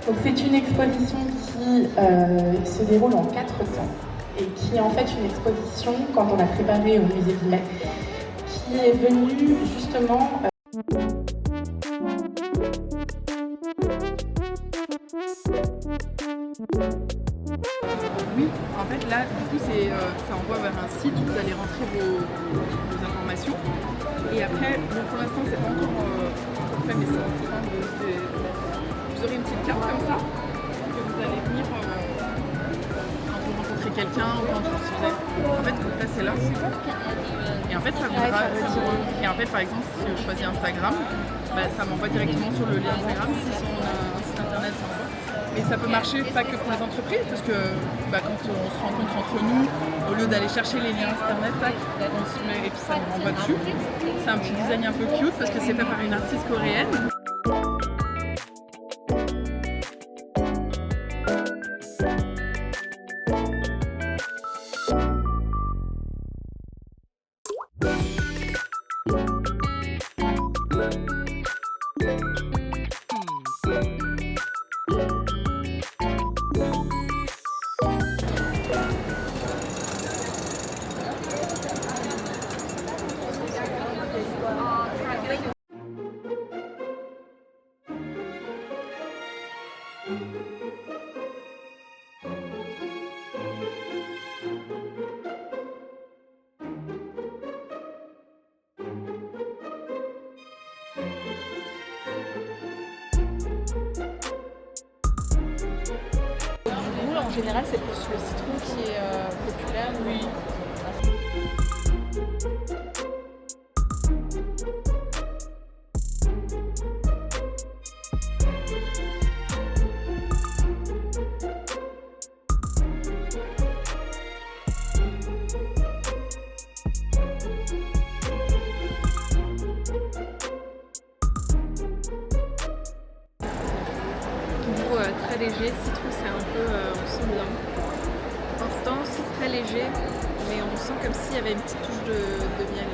Donc c'est une exposition qui se déroule en 4 temps et qui est en fait une exposition, quand on a préparé au musée Villette, qui est venue justement... Oui, en fait là, du coup, ça envoie vers un site où vous allez rentrer vos informations. Et après, bon, pour l'instant, c'est pas encore fait, mais c'est en train vous aurez une petite carte comme ça, que vous allez venir quand vous rencontrez quelqu'un ou quand vous en fait, vous passez là. Et en fait, ça et en fait, par exemple, si je choisis Instagram, bah, ça m'envoie directement sur le lien Instagram. Si sur un site internet, ça envoie. Et ça peut marcher pas que pour les entreprises, parce que bah, quand on se rencontre entre nous, au lieu d'aller chercher les liens internet, tac, on se met et puis ça nous renvoie dessus. C'est un petit design un peu cute parce que c'est fait par une artiste coréenne. En général, c'est plus le citron qui est populaire. Oui. Très léger, citron c'est un peu, on sent bien. Intense, très léger, mais on sent comme s'il y avait une petite touche de miel.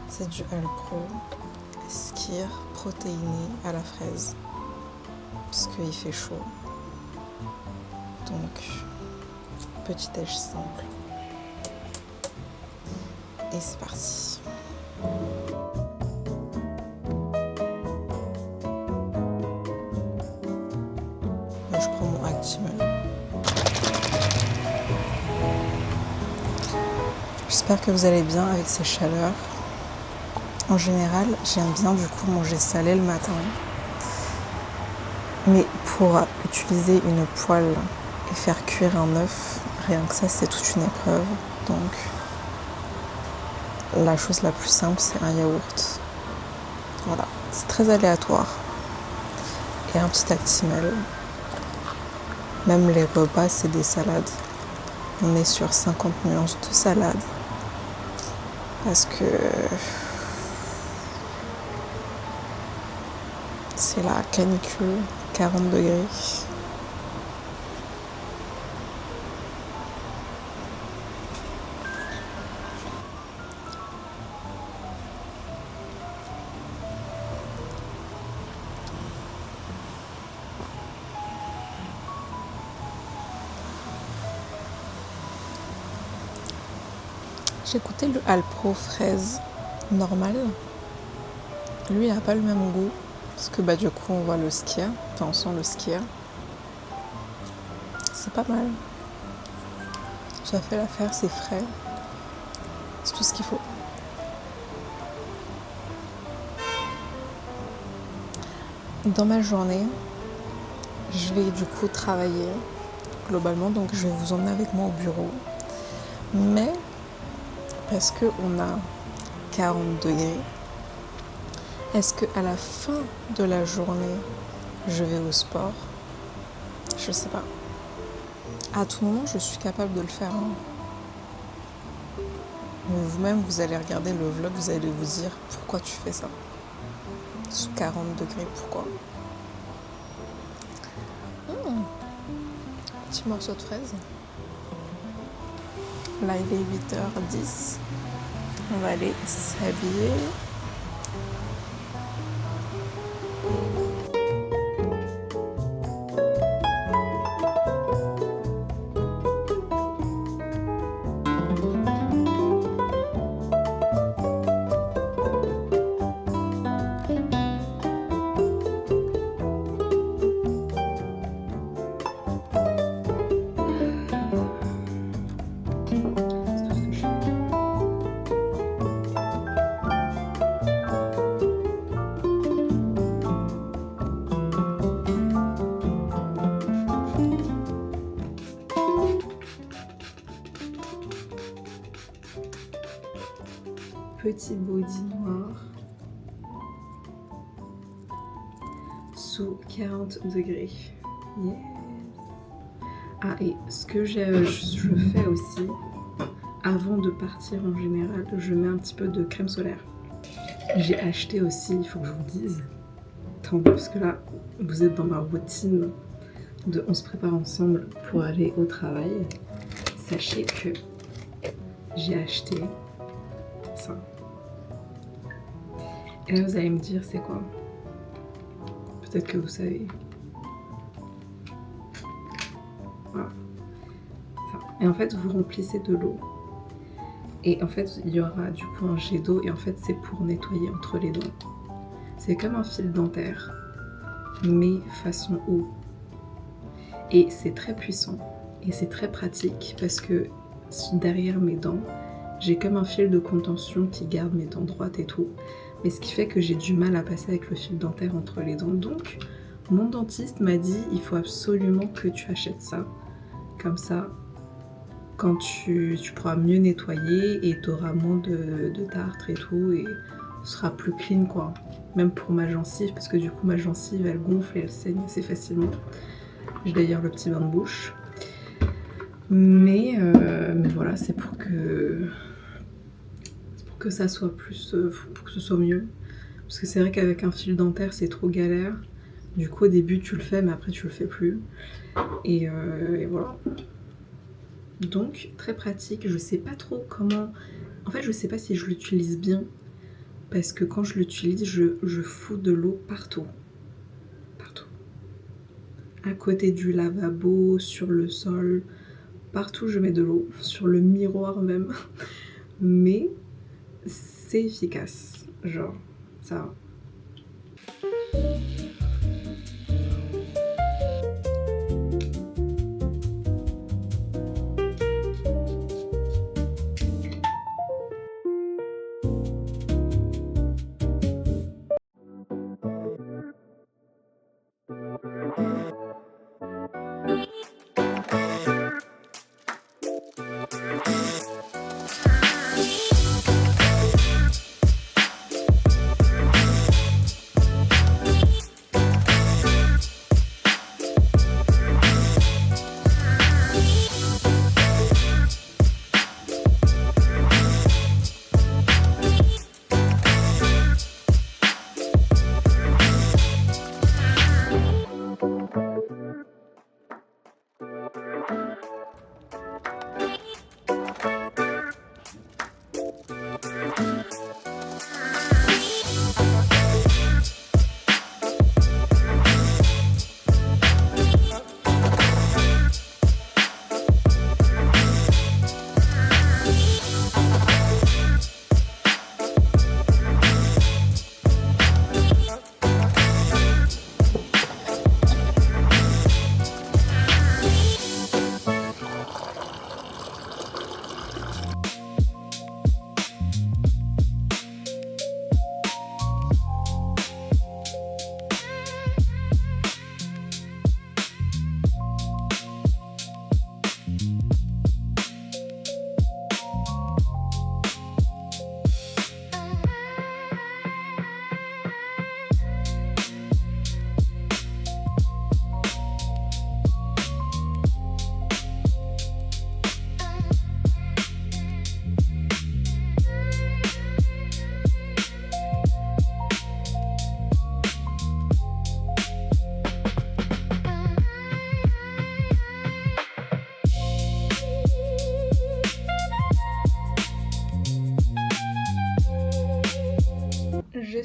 C'est du Alpro Skyr protéiné à la fraise, parce qu'il fait chaud. Donc, petit déj simple. Et c'est parti. Là, je prends mon Actimel. J'espère que vous allez bien avec ces chaleurs. En général, j'aime bien du coup manger salé le matin. Mais pour utiliser une poêle et faire cuire un œuf, rien que ça, c'est toute une épreuve. Donc, la chose la plus simple, c'est un yaourt. Voilà, c'est très aléatoire. Et un petit Actimel. Même les repas, c'est des salades. On est sur 50 nuances de salade. Parce que c'est la canicule, 40 degrés. J'ai goûté le Alpro fraise normal. Lui, il n'a pas le même goût. Parce que du coup, on voit le Skyr. Enfin, on sent le Skyr. C'est pas mal. Ça fait l'affaire, c'est frais. C'est tout ce qu'il faut. Dans ma journée, je vais du coup travailler globalement. Donc, je vais vous emmener avec moi au bureau. Mais parce qu'on a 40 degrés, est-ce qu'à la fin de la journée, je vais au sport. Je sais pas. À tout moment, je suis capable de le faire. Hein. Mais vous-même, vous allez regarder le vlog, vous allez vous dire pourquoi tu fais ça. Sous 40 degrés, pourquoi? Petit morceau de fraise. Là, il est 8h10. On va aller s'habiller. Petit body noir sous 40 degrés. Yes. Ah, et ce que je fais aussi, avant de partir en général, je mets un petit peu de crème solaire. J'ai acheté aussi, il faut que je vous dise, attendez, parce que là, vous êtes dans ma routine de on se prépare ensemble pour aller au travail. Sachez que j'ai acheté ça. Et là, vous allez me dire, c'est quoi? Peut-être que vous savez. Voilà. Ça. Et en fait, vous remplissez de l'eau. Et en fait, il y aura du coup un jet d'eau. Et en fait, c'est pour nettoyer entre les dents. C'est comme un fil dentaire, mais façon eau. Et c'est très puissant. Et c'est très pratique parce que derrière mes dents, j'ai comme un fil de contention qui garde mes dents droites et tout. Mais ce qui fait que j'ai du mal à passer avec le fil dentaire entre les dents. Donc, mon dentiste m'a dit, il faut absolument que tu achètes ça. Comme ça, quand tu pourras mieux nettoyer et tu auras moins de tartre et tout. Et ce sera plus clean, quoi. Même pour ma gencive, parce que du coup, ma gencive, elle gonfle et elle saigne assez facilement. J'ai d'ailleurs le petit bain de bouche. Mais voilà, c'est pour que ça soit plus, pour que ce soit mieux. Parce que c'est vrai qu'avec un fil dentaire, c'est trop galère. Du coup, au début, tu le fais, mais après, tu le fais plus. Et voilà. Donc, très pratique. Je sais pas trop comment... En fait, je sais pas si je l'utilise bien. Parce que quand je l'utilise, je fous de l'eau partout. Partout. À côté du lavabo, sur le sol. Partout, je mets de l'eau. Sur le miroir même. Mais... c'est efficace, genre, ça va.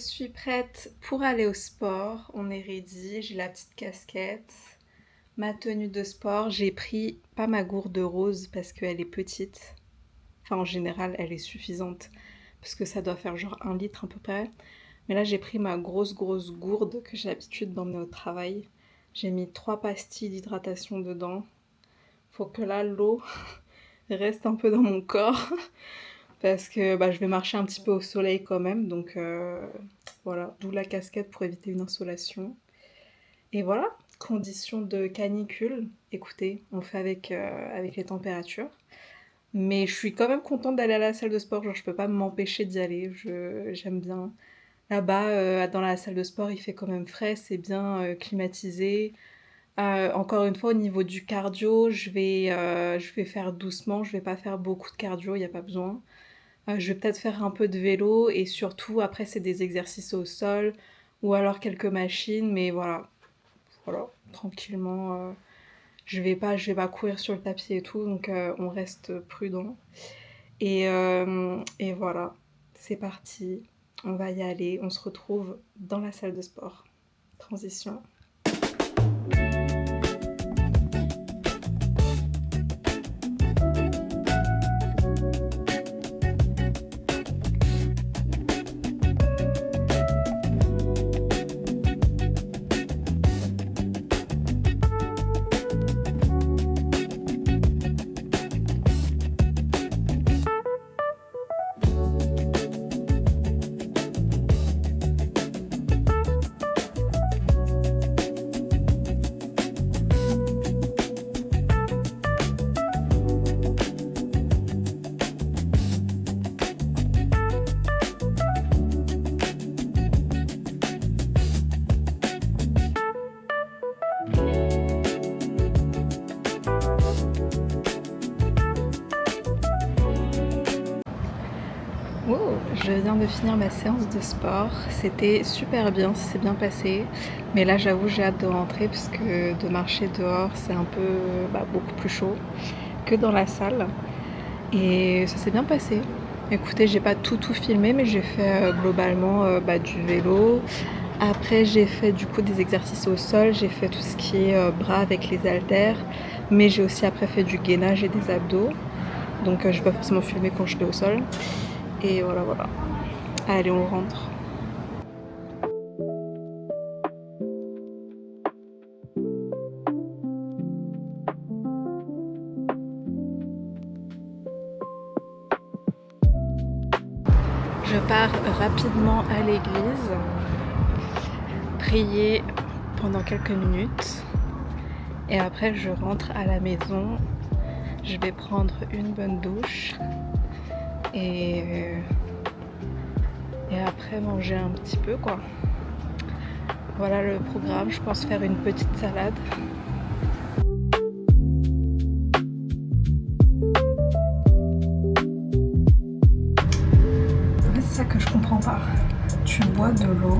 suis prête pour aller au sport. On est ready. J'ai la petite casquette, ma tenue de sport. J'ai pris pas ma gourde rose parce qu'elle est petite. Enfin, en général, elle est suffisante parce que ça doit faire genre 1 litre à peu près. Mais là, j'ai pris ma grosse gourde que j'ai l'habitude d'emmener au travail. J'ai mis 3 pastilles d'hydratation dedans. Faut que là, l'eau reste un peu dans mon corps parce que je vais marcher un petit peu au soleil quand même. Donc voilà, d'où la casquette pour éviter une insolation. Et voilà, conditions de canicule. Écoutez, on fait avec les températures. Mais je suis quand même contente d'aller à la salle de sport. Genre, je peux pas m'empêcher d'y aller. J'aime bien. Là-bas, dans la salle de sport, il fait quand même frais, c'est bien climatisé. Encore une fois, au niveau du cardio, je vais faire doucement. Je vais pas faire beaucoup de cardio, il n'y a pas besoin. Je vais peut-être faire un peu de vélo et surtout, après, c'est des exercices au sol ou alors quelques machines. Mais voilà, tranquillement. Je vais pas courir sur le tapis et tout, donc on reste prudent. Et voilà, c'est parti. On va y aller. On se retrouve dans la salle de sport. Transition. Oh, je viens de finir ma séance de sport, c'était super bien, ça s'est bien passé, mais là j'avoue j'ai hâte de rentrer parce que de marcher dehors c'est un peu beaucoup plus chaud que dans la salle et ça s'est bien passé. Écoutez, j'ai pas tout filmé mais j'ai fait globalement du vélo, après j'ai fait du coup des exercices au sol, j'ai fait tout ce qui est bras avec les haltères, mais j'ai aussi après fait du gainage et des abdos, donc je vais pas forcément filmer quand je suis au sol. Et voilà. Allez, on rentre. Je pars rapidement à l'église, prier pendant quelques minutes et après je rentre à la maison. Je vais prendre une bonne douche. Et après manger un petit peu quoi. Voilà le programme, je pense faire une petite salade. C'est ça que je comprends pas. Tu bois de l'eau,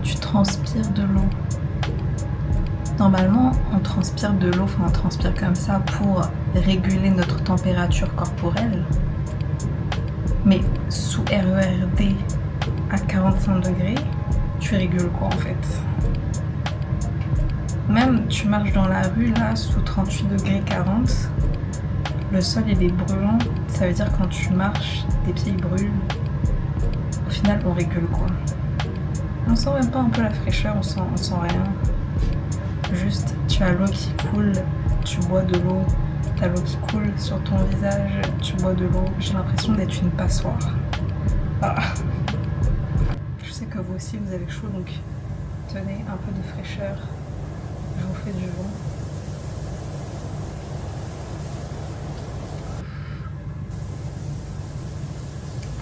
tu transpires de l'eau. Normalement, on transpire de l'eau, on transpire comme ça pour réguler notre température corporelle. Mais sous RERD à 45 degrés, tu régules quoi en fait? Même tu marches dans la rue là sous 38 degrés 40, le sol il est brûlant, ça veut dire quand tu marches, tes pieds ils brûlent. Au final, on régule quoi? On sent même pas un peu la fraîcheur, on sent rien. Juste, tu as l'eau qui coule, tu bois de l'eau, t'as l'eau qui coule sur ton visage, tu bois de l'eau. J'ai l'impression d'être une passoire. Voilà. Je sais que vous aussi vous avez chaud, donc tenez un peu de fraîcheur. Je vous fais du vent.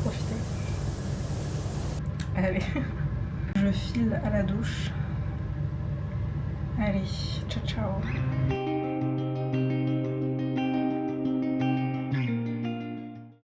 Profitez. Allez, je file à la douche. Allez, ciao ciao.